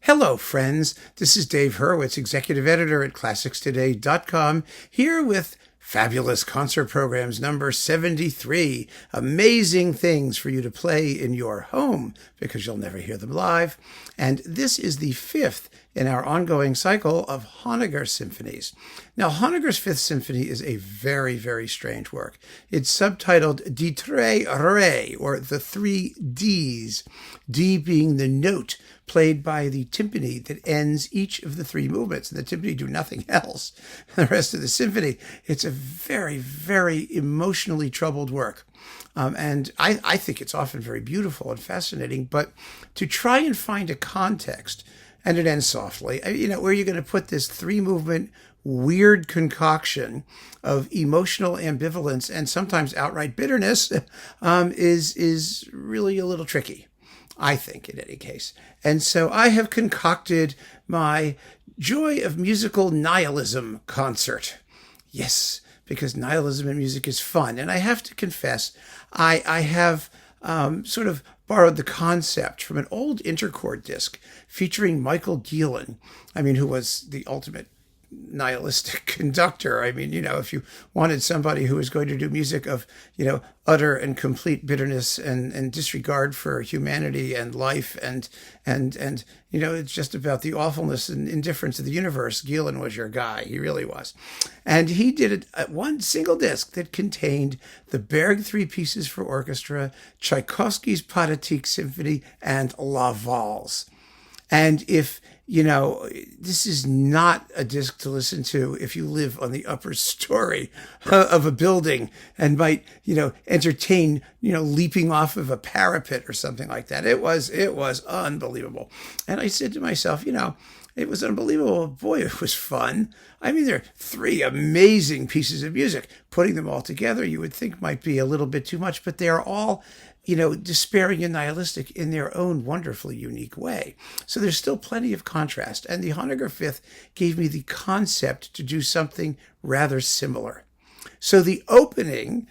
Hello, friends. This is Dave Hurwitz, executive editor at ClassicsToday.com, here with Fabulous Concert Programs number 73. Amazing things for you to play in your home because you'll never hear them live. And this is the fifth in our ongoing cycle of Honegger symphonies. Now, Honegger's Fifth Symphony is a very, very strange work. It's subtitled Die Tre Re, or the Three Ds, D being the note played by the timpani that ends each of the three movements, and the timpani do nothing else. The rest of the symphony, it's a very, very emotionally troubled work. And I think it's often very beautiful and fascinating, but to try and find a context, and it ends softly, where you're going to put this three-movement weird concoction of emotional ambivalence and sometimes outright bitterness is really a little tricky, I think, in any case. And so I have concocted my Joy of Musical Nihilism concert. Yes, because nihilism in music is fun. And I have to confess, I have sort of borrowed the concept from an old interchord disc featuring Michael Gielan, who was the ultimate nihilistic conductor. If you wanted somebody who was going to do music of, utter and complete bitterness and disregard for humanity and life and it's just about the awfulness and indifference of the universe, Gielan was your guy. He really was. And he did it at one single disc that contained the Berg three pieces for orchestra, Tchaikovsky's Pathetique Symphony, and La Valse. And if this is not a disc to listen to if you live on the upper story of a building and might, entertain, leaping off of a parapet or something like that. It was unbelievable. And I said to myself, it was unbelievable. Boy, it was fun. There are three amazing pieces of music. Putting them all together, you would think might be a little bit too much, but they are all despairing and nihilistic in their own wonderfully unique way. So there's still plenty of contrast. And the Honegger Fifth gave me the concept to do something rather similar. So the opening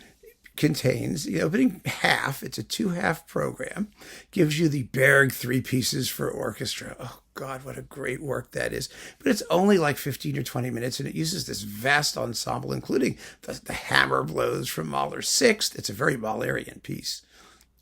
contains, the opening half, it's a 2-half program, gives you the Berg three pieces for orchestra. Oh, God, what a great work that is. But it's only like 15 or 20 minutes, and it uses this vast ensemble, including the hammer blows from Mahler's Sixth. It's a very Mahlerian piece.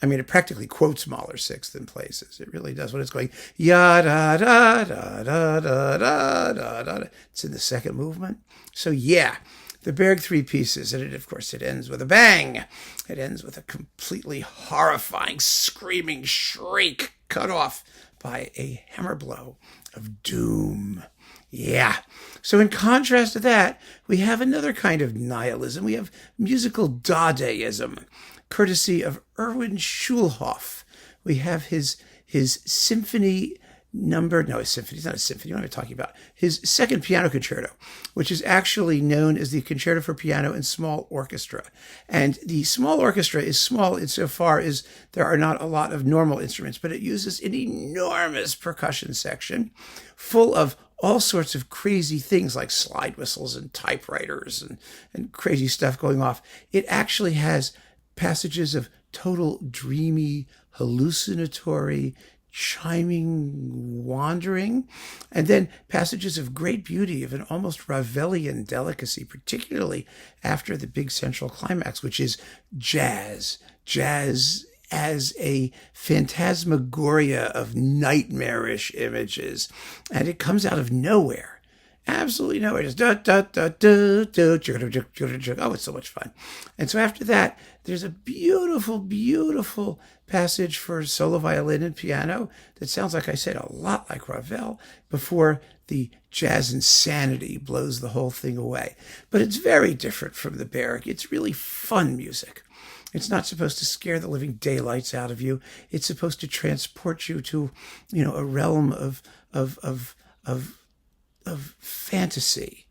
It practically quotes Mahler's Sixth in places. It really does. When it's going, ya-da-da-da-da-da-da-da-da. It's in the second movement. So, yeah, the Berg three pieces. And, it ends with a bang. It ends with a completely horrifying, screaming shriek cut off by a hammer blow of doom. Yeah. So in contrast to that, we have another kind of nihilism. We have musical Dadaism, courtesy of Berg and Schulhoff. We have his symphony number, no, his symphony, it's not a symphony, what am I talking about? His second piano concerto, which is actually known as the Concerto for Piano and Small Orchestra. And the small orchestra is small insofar as there are not a lot of normal instruments, but it uses an enormous percussion section full of all sorts of crazy things like slide whistles and typewriters and crazy stuff going off. It actually has passages of total dreamy, hallucinatory, chiming wandering, and then passages of great beauty, of an almost Ravelian delicacy, particularly after the big central climax, which is jazz. Jazz as a phantasmagoria of nightmarish images, and it comes out of nowhere. Absolutely nowhere. Just oh, it's so much fun. And so after that, there's a beautiful, beautiful passage for solo violin and piano that sounds, like I said, a lot like Ravel before the jazz insanity blows the whole thing away. But it's very different from the Berg. It's really fun music. It's not supposed to scare the living daylights out of you. It's supposed to transport you to, a realm of fantasy,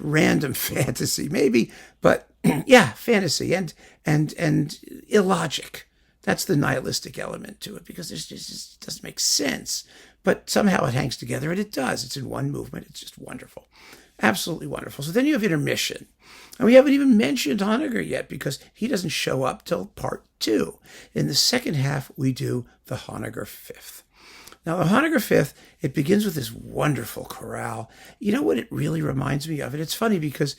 random fantasy, maybe, but yeah, fantasy and illogic. That's the nihilistic element to it, because it just doesn't make sense. But somehow it hangs together, and it does. It's in one movement. It's just wonderful. Absolutely wonderful. So then you have intermission. And we haven't even mentioned Honegger yet, because he doesn't show up till part 2. In the second half, we do the Honegger Fifth. Now, the Honegger Fifth, it begins with this wonderful chorale. You know what it really reminds me of? And it's funny because,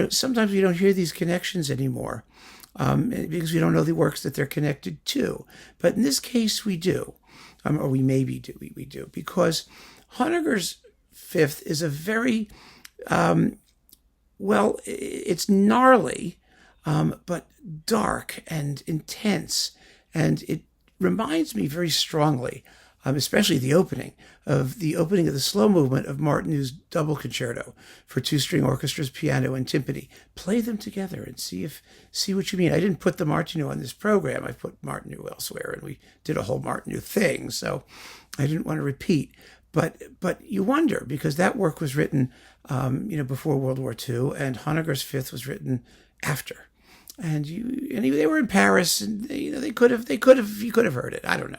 sometimes we don't hear these connections anymore because we don't know the works that they're connected to. But in this case, we do. Or we maybe do. We do. Because Honegger's Fifth is a very, it's gnarly, but dark and intense. And it reminds me very strongly, especially the opening of the slow movement of Martineau's double concerto for two-string orchestras, piano, and timpani. Play them together and see what you mean. I didn't put the Martineau on this program. I put Martineau elsewhere, and we did a whole Martineau thing, so I didn't want to repeat. But you wonder, because that work was written, before World War II, and Honegger's Fifth was written after. And they were in Paris, and you could have heard it. I don't know.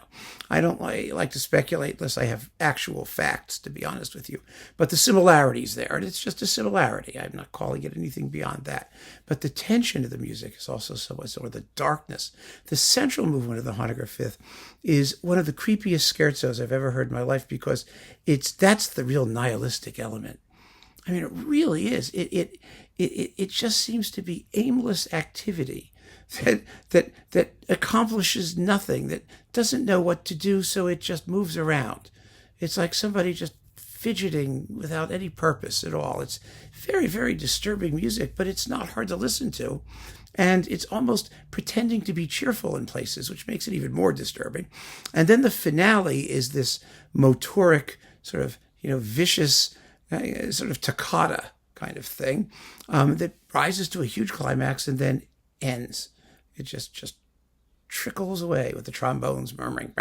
I don't like to speculate unless I have actual facts, to be honest with you. But the similarity's there, and it's just a similarity. I'm not calling it anything beyond that. But the tension of the music is also or the darkness. The central movement of the Honegger Fifth is one of the creepiest scherzos I've ever heard in my life, because that's the real nihilistic element. I mean, it really is. It just seems to be aimless activity that accomplishes nothing, that doesn't know what to do, so it just moves around. It's like somebody just fidgeting without any purpose at all. It's very, very disturbing music, but it's not hard to listen to. And it's almost pretending to be cheerful in places, which makes it even more disturbing. And then the finale is this motoric, sort of, vicious, sort of toccata kind of thing that rises to a huge climax and then ends. It just trickles away with the trombones murmuring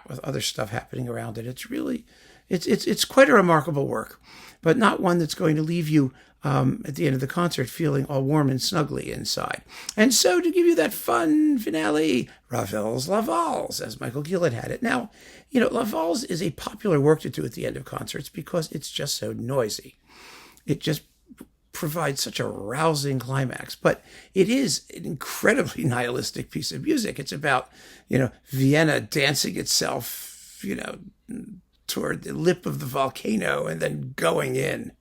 with other stuff happening around it. It's really, it's quite a remarkable work, but not one that's going to leave you at the end of the concert feeling all warm and snuggly inside. And so, to give you that fun finale, Ravel's La Valse, as Michael Gillen had it. Now, La Valse is a popular work to do at the end of concerts because it's just so noisy. It just provides such a rousing climax. But it is an incredibly nihilistic piece of music. It's about, Vienna dancing itself, toward the lip of the volcano and then going in.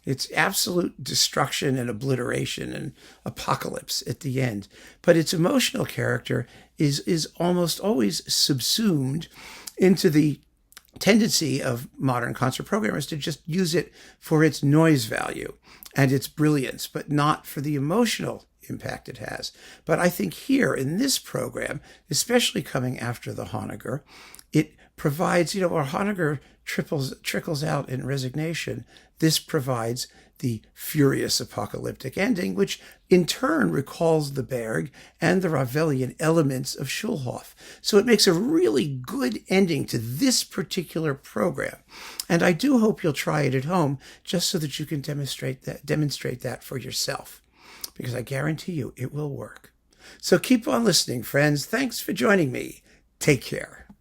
It's absolute destruction and obliteration and apocalypse at the end. But its emotional character is almost always subsumed into the tendency of modern concert programmers to just use it for its noise value and its brilliance, but not for the emotional impact it has. But I think here in this program, especially coming after the Honegger, it provides, where Honegger trickles out in Resignation, this provides the furious apocalyptic ending, which in turn recalls the Berg and the Ravelian elements of Schulhoff. So it makes a really good ending to this particular program. And I do hope you'll try it at home, just so that you can demonstrate that for yourself, because I guarantee you it will work. So keep on listening, friends. Thanks for joining me. Take care.